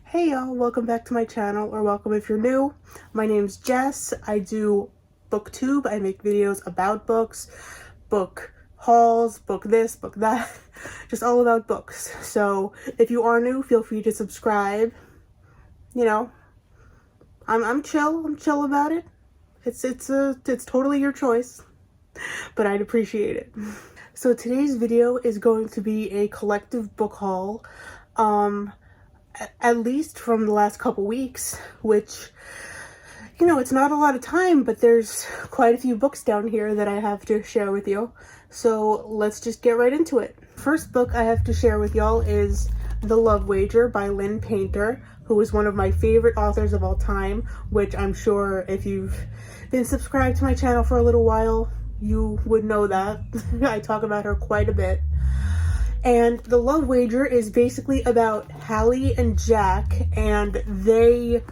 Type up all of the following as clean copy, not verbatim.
Hey y'all, welcome back to my channel, or welcome if you're new. My name's Jess. I do booktube. I make videos about books, book hauls, book this, book that, just all about books. So if you are new, feel free to subscribe. You know, I'm chill about it. It's totally your choice, but I'd appreciate it. So today's video is going to be a collective book haul. At least from the last couple weeks, which, you know, it's not a lot of time, but there's quite a few books down here that I have to share with you. So let's just get right into it. First book I have to share with y'all is The Love Wager by Lynn Painter, who is one of my favorite authors of all time, which I'm sure if you've been subscribed to my channel for a little while, you would know that. I talk about her quite a bit. And The Love Wager is basically about Hallie and Jack, and they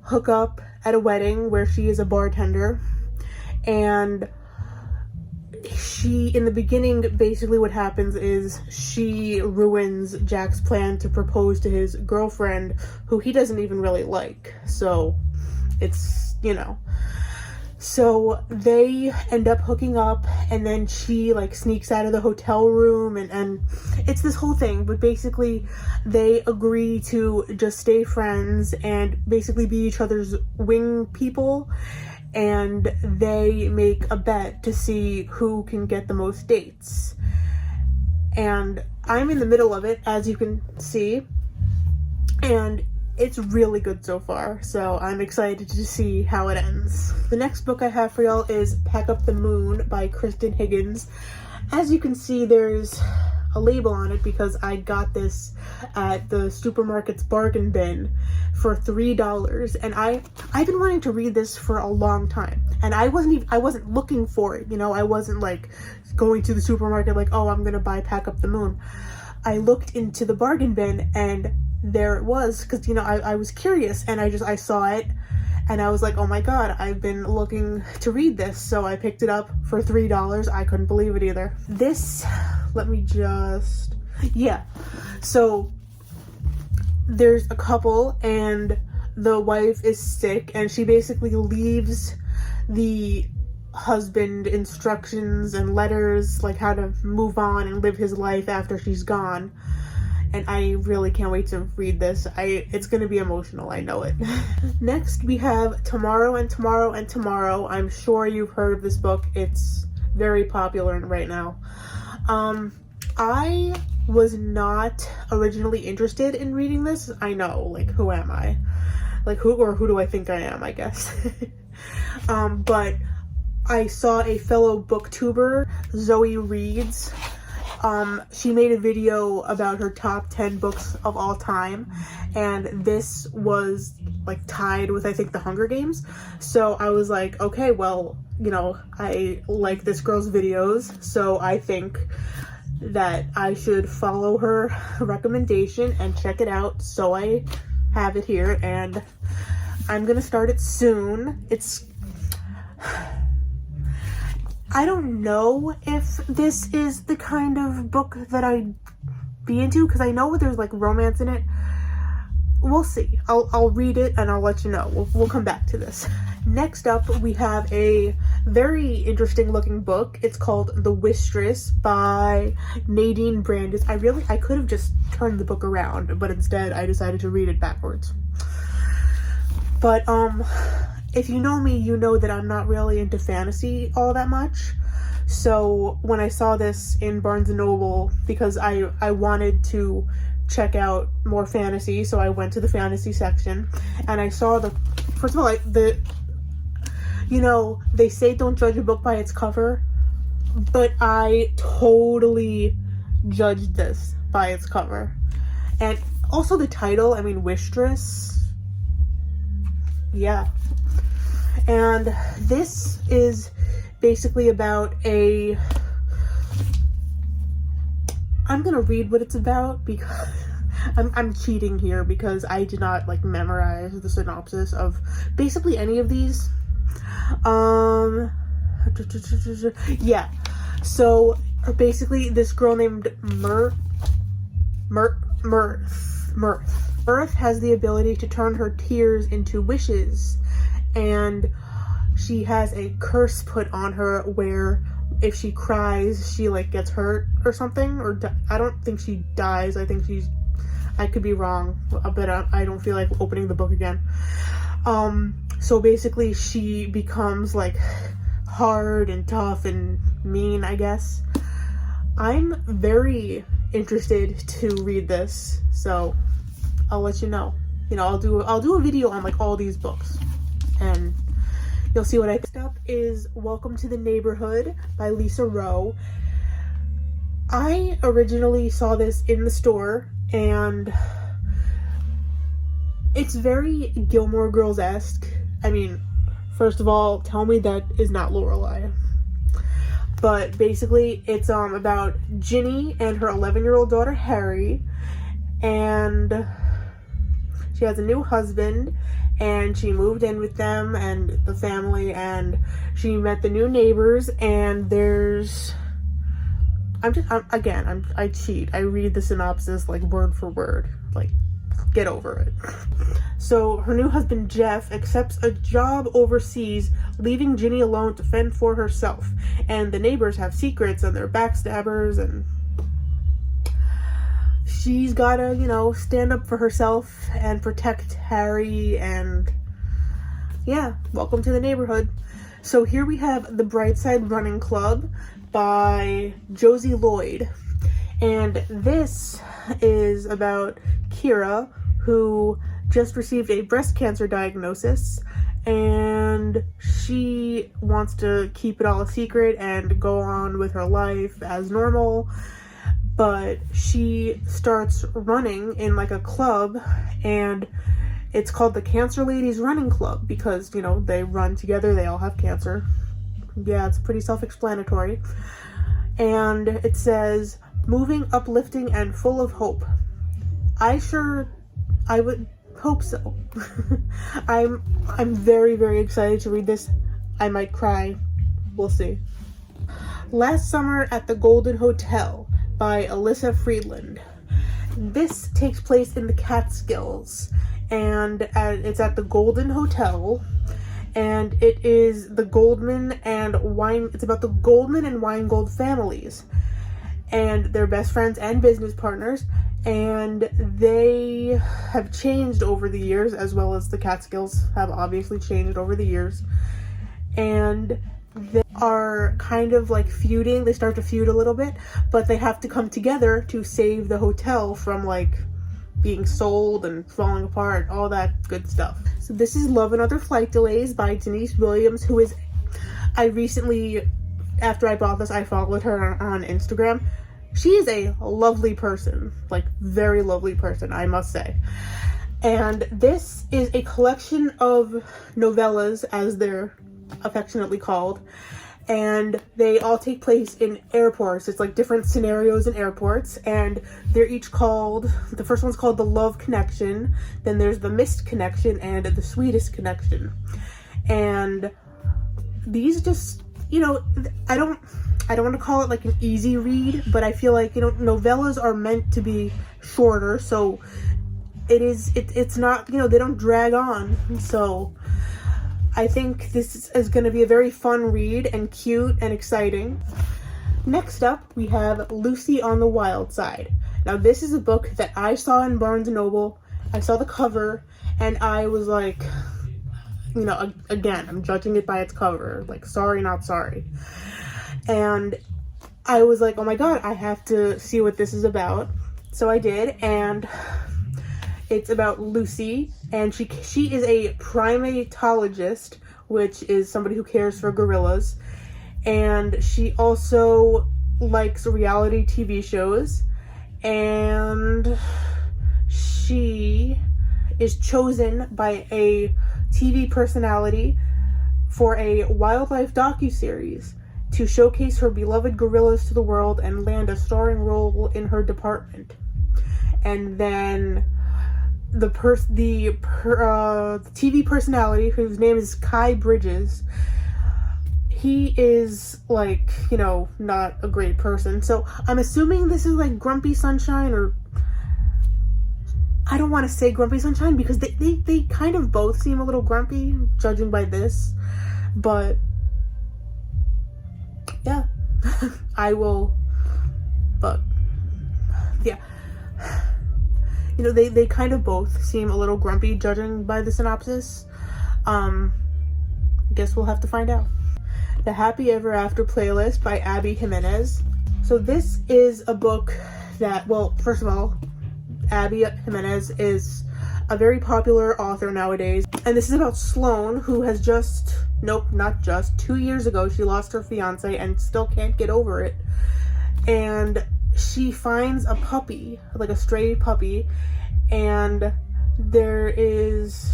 hook up at a wedding where she is a bartender. And she, in the beginning, basically what happens is she ruins Jack's plan to propose to his girlfriend, who he doesn't even really like. So it's, you know. So they end up hooking up, and then she like sneaks out of the hotel room, and it's this whole thing. But basically they agree to just stay friends and basically be each other's wing people, and they make a bet to see who can get the most dates. And I'm in the middle of it, as you can see, and it's really good so far, so I'm excited to see how it ends. The next book I have for y'all is Pack Up the Moon by Kristen Higgins. As you can see, there's a label on it because I got this at the supermarket's bargain bin for $3, and I've been wanting to read this for a long time, and I wasn't looking for it, you know. I wasn't like going to the supermarket like, oh, I'm gonna buy Pack Up the Moon. I looked into the bargain bin, and there it was, because, you know, I was curious, and I saw it, and I was like, oh my god, I've been looking to read this. So I picked it up for $3. I couldn't believe it either. This, let me just, yeah, so there's a couple, and the wife is sick, and she basically leaves the husband instructions and letters, like how to move on and live his life after she's gone. And I really can't wait to read this. It's gonna be emotional, I know it. Next we have Tomorrow and Tomorrow and Tomorrow. I'm sure you've heard of this book. It's very popular right now. I was not originally interested in reading this. I know, like, who am I? Like, who do I think I am, I guess. But I saw a fellow booktuber, Zoe Reads. She made a video about her top 10 books of all time, and this was like tied with, I think, The Hunger Games. So I was like, okay, well, you know, I like this girl's videos, so I think that I should follow her recommendation and check it out. So I have it here, and I'm gonna start it soon. I don't know if this is the kind of book that I'd be into, because I know there's like romance in it. We'll see. I'll read it and I'll let you know. We'll come back to this. Next up, we have a very interesting looking book. It's called The Wistress by Nadine Brandis. I could have just turned the book around, but instead I decided to read it backwards. But if you know me, you know that I'm not really into fantasy all that much. So when I saw this in Barnes & Noble, because I wanted to check out more fantasy, so I went to the fantasy section, and I saw first of all, you know, they say don't judge a book by its cover, but I totally judged this by its cover. And also the title, I mean, Wistress. Yeah. And this is basically about I'm gonna read what it's about, because I'm cheating here because I did not like memorize the synopsis of basically any of these. Yeah, so basically this girl named Mirth, Earth has the ability to turn her tears into wishes, and she has a curse put on her where if she cries, she like gets hurt or something, or I don't think she dies. I think I could be wrong, but I don't feel like opening the book again. So basically she becomes like hard and tough and mean, I guess. I'm very interested to read this, so I'll let you know. I'll do a video on like all these books, and you'll see what I think. Next up is Welcome to the Neighborhood by Lisa Rowe. I originally saw this in the store, and it's very Gilmore Girls-esque. I mean, first of all, tell me that is not Lorelai. But basically, it's about Ginny and her 11-year-old daughter, Harry, and she has a new husband, and she moved in with them and the family, and she met the new neighbors, and I cheat. I read the synopsis like word for word. Like, get over it. So her new husband Jeff accepts a job overseas, leaving Ginny alone to fend for herself, and the neighbors have secrets and they're backstabbers, and she's gotta, stand up for herself and protect Harry, and yeah, welcome to the neighborhood. So here we have The Brightside Running Club by Josie Lloyd, and this is about Kira, who just received a breast cancer diagnosis, and she wants to keep it all a secret and go on with her life as normal, but she starts running in like a club, and it's called the Cancer Ladies Running Club because, they run together, they all have cancer. Yeah, it's pretty self-explanatory. And it says, moving, uplifting, and full of hope. I would hope so. I'm very, very excited to read this. I might cry. We'll see. Last Summer at the Golden Hotel by Alyssa Friedland. This takes place in the Catskills, and it's at the Golden Hotel, and it is the Goldman and it's about the Goldman and Weingold families, and they're best friends and business partners, and they have changed over the years, as well as the Catskills have obviously changed over the years, and they are kind of like feuding. They start to feud a little bit, but they have to come together to save the hotel from like being sold and falling apart, all that good stuff. So this is Love and Other Flight Delays by Denise Williams, who is, I recently, after I bought this, I followed her on Instagram. She is a lovely person, like very lovely person, I must say. And this is a collection of novellas, as they're affectionately called, and they all take place in airports. It's like different scenarios in airports, and they're each called, the first one's called The Love Connection, then there's The Missed Connection, and The Sweetest Connection. And these just, I don't want to call it like an easy read, but I feel like, novellas are meant to be shorter, so it's not, they don't drag on. So I think this is going to be a very fun read and cute and exciting. Next up, we have Lucy on the Wild Side. Now, this is a book that I saw in Barnes & Noble. I saw the cover, and I was like, again, I'm judging it by its cover. Like, sorry, not sorry. And I was like, oh my god, I have to see what this is about. So I did, and it's about Lucy, and she is a primatologist, which is somebody who cares for gorillas, and she also likes reality TV shows, and she is chosen by a TV personality for a wildlife docuseries to showcase her beloved gorillas to the world and land a starring role in her department. And then the TV personality, whose name is Kai Bridges, he is like, not a great person. So I'm assuming this is like Grumpy Sunshine, or I don't want to say Grumpy Sunshine because they kind of both seem a little grumpy, judging by this. But yeah, I will, but yeah. You know, they kind of both seem a little grumpy, judging by the synopsis. Guess we'll have to find out. The Happy Ever After Playlist by Abby Jimenez. So this is a book that, well, first of all, Abby Jimenez is a very popular author nowadays. And this is about Sloane, who has just, nope, not just, 2 years ago, she lost her fiance and still can't get over it. And she finds a puppy, like a stray puppy, and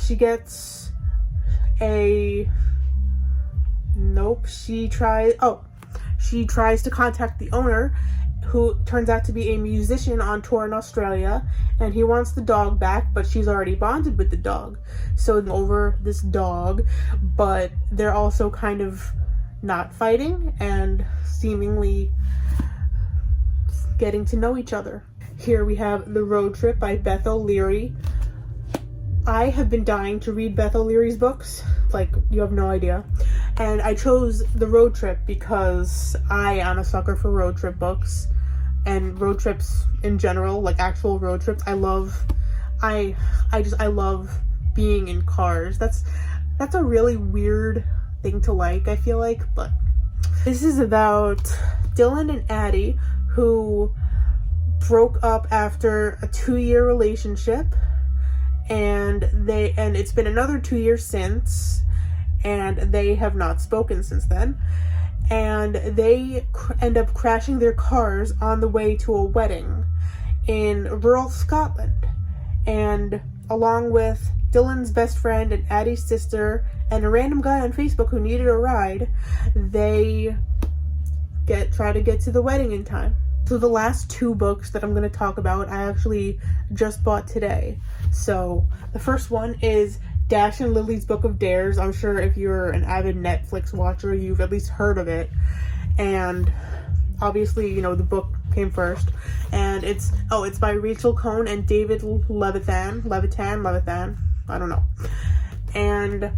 she gets a, nope, she tries to contact the owner, who turns out to be a musician on tour in Australia, and he wants the dog back, but she's already bonded with the dog. So over this dog, but they're also kind of not fighting and seemingly getting to know each other. Here we have The Road Trip by Beth O'Leary. I have been dying to read Beth O'Leary's books, like you have no idea. And I chose The Road Trip because I am a sucker for road trip books and road trips in general, like actual road trips. I love being in cars. That's a really weird thing to like, I feel like, but this is about Dylan and Addie, who broke up after a 2-year relationship, and it's been another 2 years since, and they have not spoken since then. And they end up crashing their cars on the way to a wedding in rural Scotland. And along with Dylan's best friend and Addie's sister and a random guy on Facebook who needed a ride, they try to get to the wedding in time. So the last 2 books that I'm going to talk about, I actually just bought today. So the first one is Dash and Lily's Book of Dares. I'm sure if you're an avid Netflix watcher, you've at least heard of it. And obviously, you know, the book came first. And it's by Rachel Cohn and David Levitan, I don't know. And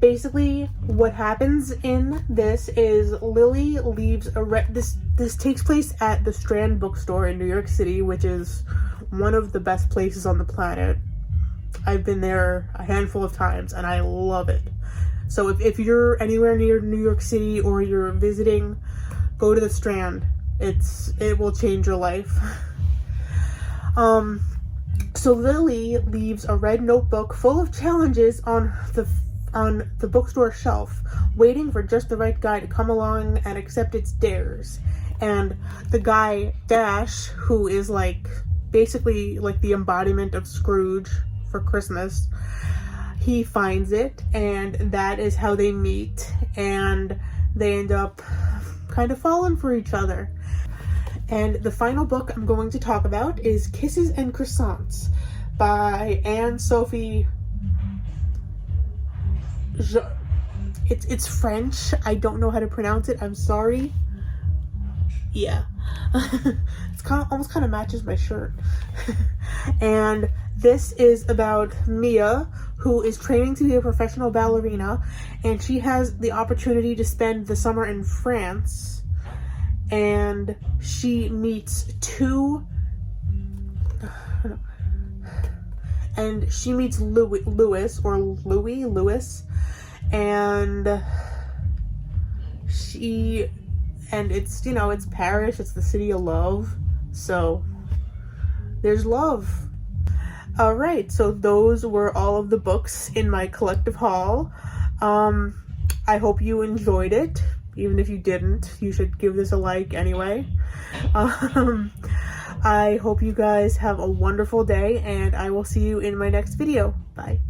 basically what happens in this is Lily leaves this takes place at the Strand bookstore in New York City, which is one of the best places on the planet. I've been there a handful of times and I love it. So if you're anywhere near New York City or you're visiting, go to the Strand. It will change your life. So Lily leaves a red notebook full of challenges on the bookstore shelf, waiting for just the right guy to come along and accept its dares. And the guy, Dash, who is like basically like the embodiment of Scrooge for Christmas, he finds it, and that is how they meet, and they end up kind of falling for each other. And the final book I'm going to talk about is Kisses and Croissants by Anne-Sophie. It's French. I don't know how to pronounce it. I'm sorry. Yeah. It's almost kind of matches my shirt. And this is about Mia, who is training to be a professional ballerina, and she has the opportunity to spend the summer in France, and she meets Louis, and it's, you know, it's Paris, it's the city of love, so there's love. Alright, so those were all of the books in my collective haul. I hope you enjoyed it. Even if you didn't, you should give this a like anyway. I hope you guys have a wonderful day, and I will see you in my next video. Bye.